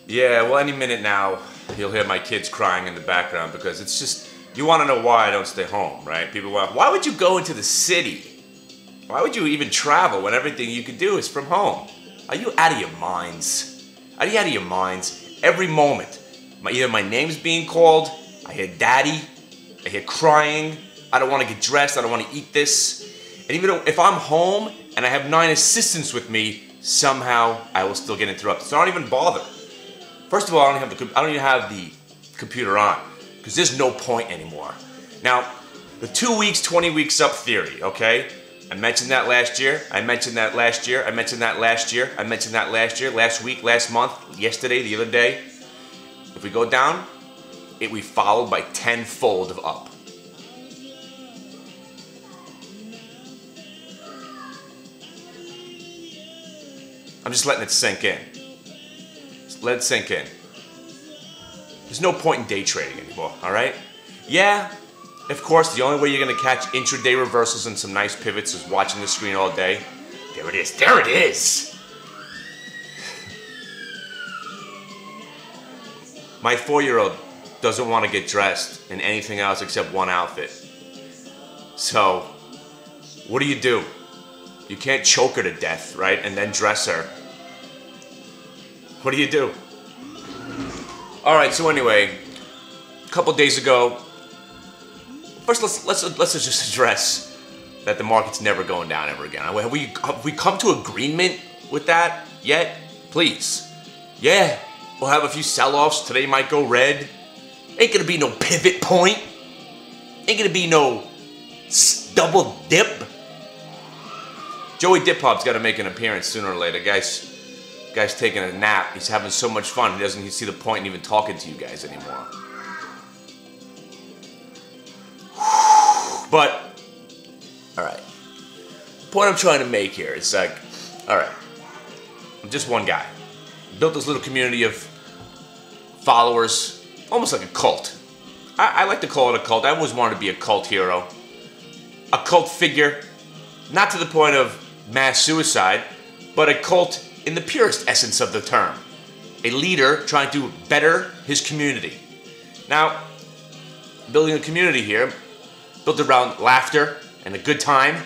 Yeah, well, any minute now, you'll hear my kids crying in the background because it's just, you want to know why I don't stay home, right? People want, why would you go into the city? Why would you even travel when everything you could do is from home? Are you out of your minds? Are you out of your minds? Every moment, either my name's being called, I hear daddy, I hear crying, I don't want to get dressed, I don't want to eat this. And even if I'm home and I have 9 assistants with me, somehow I will still get interrupted. So I don't even bother. First of all, I don't even have the computer on because there's no point anymore. Now, the 2 weeks, 20 weeks up theory, okay? I mentioned that last year. I mentioned that last year. I mentioned that last year. I mentioned that last year, last week, last month, yesterday, the other day. If we go down, it will be followed by tenfold of up. I'm just letting it sink in. Just let it sink in. There's no point in day trading anymore, all right? Yeah, of course, the only way you're going to catch intraday reversals and some nice pivots is watching the screen all day. There it is. There it is. My 4-year-old doesn't want to get dressed in anything else except one outfit. So, what do? You can't choke her to death, right? And then dress her. What do you do? All right, so anyway, a couple days ago, first let's just address that the market's never going down ever again. Have we come to agreement with that yet? Please. Yeah, we'll have a few sell-offs. Today might go red. Ain't gonna be no pivot point. Ain't gonna be no double dip. Joey Dip-Hop's got to make an appearance sooner or later. Guy's taking a nap. He's having so much fun. He doesn't see the point in even talking to you guys anymore. But, alright. The point I'm trying to make here is like, alright. I'm just one guy. Built this little community of followers, almost like a cult. I like to call it a cult. I always wanted to be a cult hero. A cult figure. Not to the point of mass suicide, but a cult in the purest essence of the term. A leader trying to better his community. Now, building a community here, built around laughter and a good time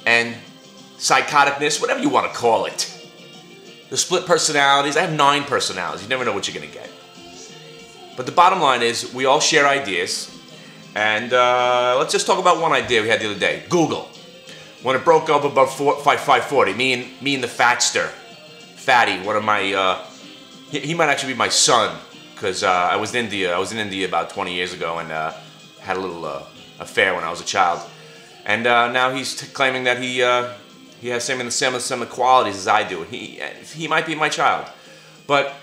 and psychoticness, whatever you want to call it. The split personalities, I have 9 personalities. You never know what you're going to get. But the bottom line is we all share ideas. And let's just talk about one idea we had the other day. Google. When it broke up about 540, me and the Fatster, Fatty, one of my, he might actually be my son, because I was in India about 20 years ago and had a little affair when I was a child, and now he's claiming that he has similar qualities as I do. He might be my child, but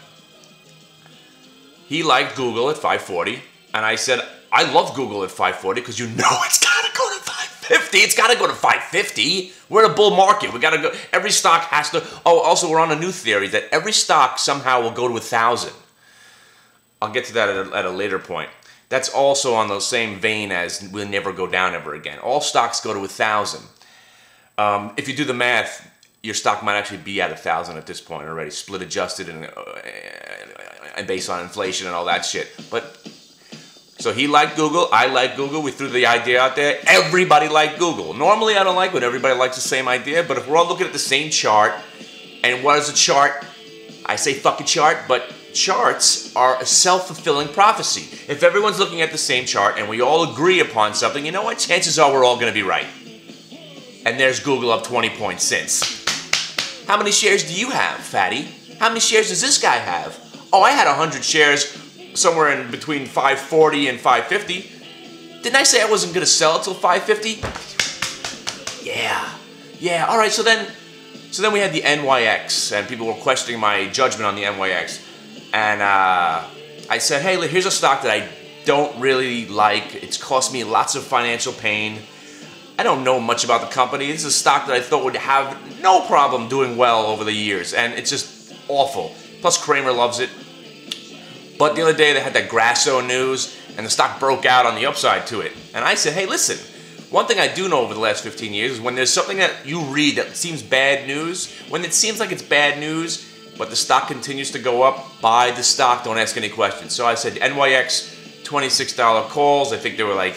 he liked Google at 540, and I said I love Google at 540 because you know it's gotta go to 550. It's got to go to 550. We're in a bull market. We got to go. Every stock has to. Oh, also, we're on a new theory that every stock somehow will go to 1,000. I'll get to that at a later point. That's also on the same vein as we'll never go down ever again. All stocks go to 1,000. If you do the math, your stock might actually be at 1,000 at this point already, split adjusted and based on inflation and all that shit. But so he liked Google, I like Google, we threw the idea out there, everybody liked Google. Normally I don't like when everybody likes the same idea, but if we're all looking at the same chart, and what is a chart? I say fuck a chart, but charts are a self-fulfilling prophecy. If everyone's looking at the same chart and we all agree upon something, you know what? Chances are we're all going to be right. And there's Google up 20 points since. How many shares do you have, Fatty? How many shares does this guy have? Oh, I had 100 shares somewhere in between 540 and 550. Didn't I say I wasn't going to sell it till 550? Yeah. All right, so then we had the NYX, and people were questioning my judgment on the NYX. And I said, hey, here's a stock that I don't really like. It's cost me lots of financial pain. I don't know much about the company. This is a stock that I thought would have no problem doing well over the years, and it's just awful. Plus, Kramer loves it. But the other day, they had that Grasso news, and the stock broke out on the upside to it. And I said, hey, listen, one thing I do know over the last 15 years is when there's something that you read that seems bad news, when it seems like it's bad news, but the stock continues to go up. Buy the stock, don't ask any questions. So I said NYX, $26 calls. I think they were like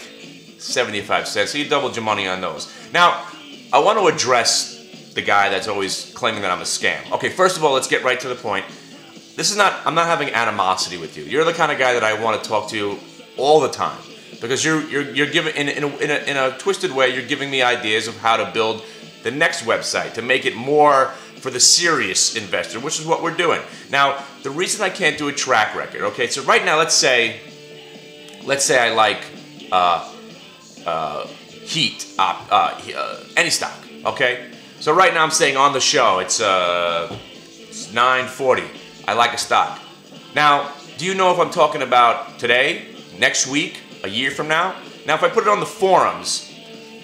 75 cents. So you doubled your money on those. Now, I want to address the guy that's always claiming that I'm a scam. Okay, first of all, let's get right to the point. I'm not having animosity with you. You're the kind of guy that I want to talk to all the time, because you're giving in a twisted way. You're giving me ideas of how to build the next website to make it more for the serious investor, which is what we're doing. Now, the reason I can't do a track record. Okay, so right now, let's say I like Heat, any stock. Okay, so right now I'm saying on the show it's 940. I like a stock. Now, do you know if I'm talking about today, next week, a year from now? Now, if I put it on the forums,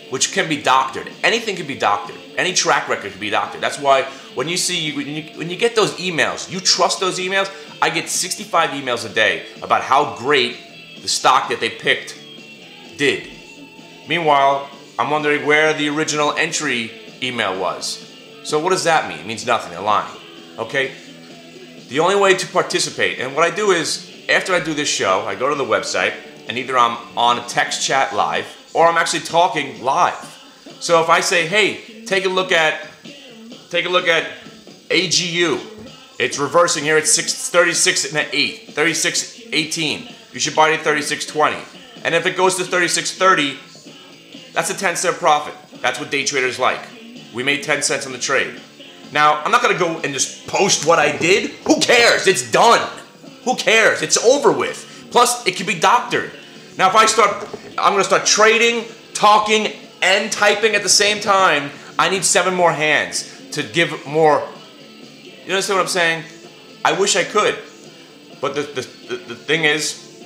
which can be doctored, anything can be doctored. Any track record can be doctored. That's why when you get those emails, you trust those emails. I get 65 emails a day about how great the stock that they picked did. Meanwhile, I'm wondering where the original entry email was. So what does that mean? It means nothing. They're lying. Okay? The only way to participate, and what I do is, after I do this show, I go to the website, and either I'm on a text chat live, or I'm actually talking live. So if I say, hey, take a look at AGU. It's reversing here at 36 and 8, 36.18. You should buy it at 36.20. And if it goes to 36.30, that's a 10-cent profit. That's what day traders like. We made 10 cents on the trade. Now, I'm not going to go and just post what I did. Who cares? It's done. Who cares? It's over with. Plus, it can be doctored. Now, if I'm going to start trading, talking, and typing at the same time. I need 7 more hands to give more. You understand what I'm saying? I wish I could. But the thing is,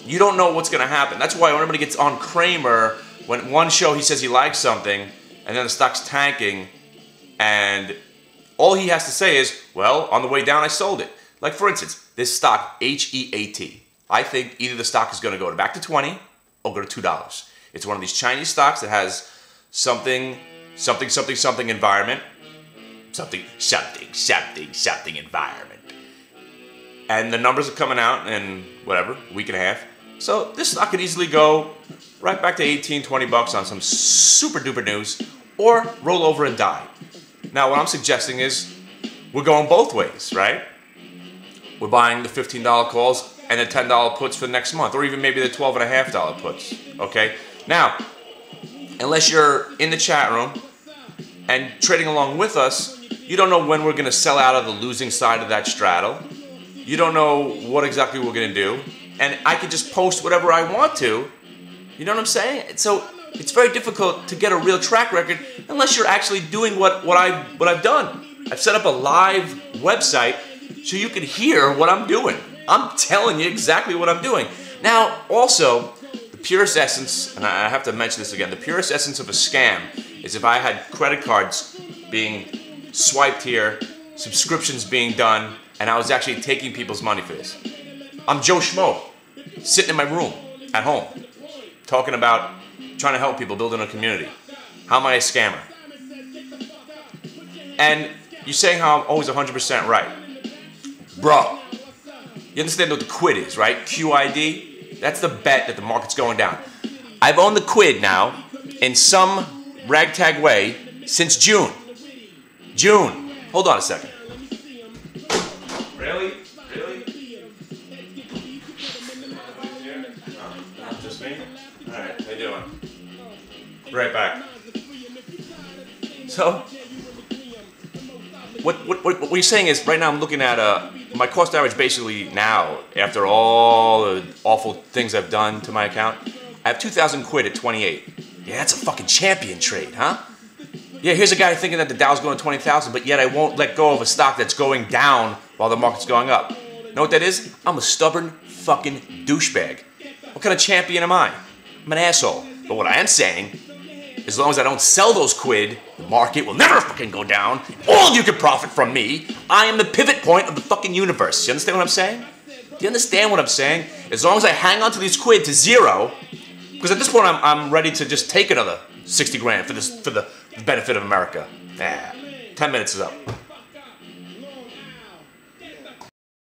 you don't know what's going to happen. That's why when everybody gets on Cramer, when one show he says he likes something, and then the stock's tanking, and all he has to say is, well, on the way down, I sold it. Like, for instance, this stock, HEAT. I think either the stock is going to go back to 20 or go to $2. It's one of these Chinese stocks that has something environment. Something environment. And the numbers are coming out in, whatever, a week and a half. So this stock could easily go right back to 18, 20 bucks on some super duper news, or roll over and die. Now, what I'm suggesting is we're going both ways, right? We're buying the $15 calls and the $10 puts for next month, or even maybe the $12.50 puts, okay? Now, unless you're in the chat room and trading along with us, you don't know when we're going to sell out of the losing side of that straddle. You don't know what exactly we're going to do. And I could just post whatever I want to. You know what I'm saying? So it's very difficult to get a real track record unless you're actually doing what I've done. I've set up a live website so you can hear what I'm doing. I'm telling you exactly what I'm doing. Now, also, the purest essence, and I have to mention this again, the purest essence of a scam is if I had credit cards being swiped here, subscriptions being done, and I was actually taking people's money for this. I'm Joe Schmo, sitting in my room at home, talking about trying to help people, building a community. How am I a scammer? And you're saying how I'm always 100% right. Bro, you understand what the quid is, right? QID? That's the bet that the market's going down. I've owned the quid now in some ragtag way since June. June. Hold on a second. Really? Really? Not just me? Alright, how you doing? Right back. So, what you're saying is, right now I'm looking at my cost average basically now, after all the awful things I've done to my account, I have 2,000 quid at 28. Yeah, that's a fucking champion trade, huh? Yeah, here's a guy thinking that the Dow's going to 20,000, but yet I won't let go of a stock that's going down while the market's going up. Know what that is? I'm a stubborn fucking douchebag. What kind of champion am I? I'm an asshole. But what I am saying, as long as I don't sell those quid, the market will never fucking go down. All of you can profit from me. I am the pivot point of the fucking universe. You understand what I'm saying? Do you understand what I'm saying? As long as I hang on to these quid to zero, because at this point I'm ready to just take another 60 grand for the benefit of America. 10 minutes is up.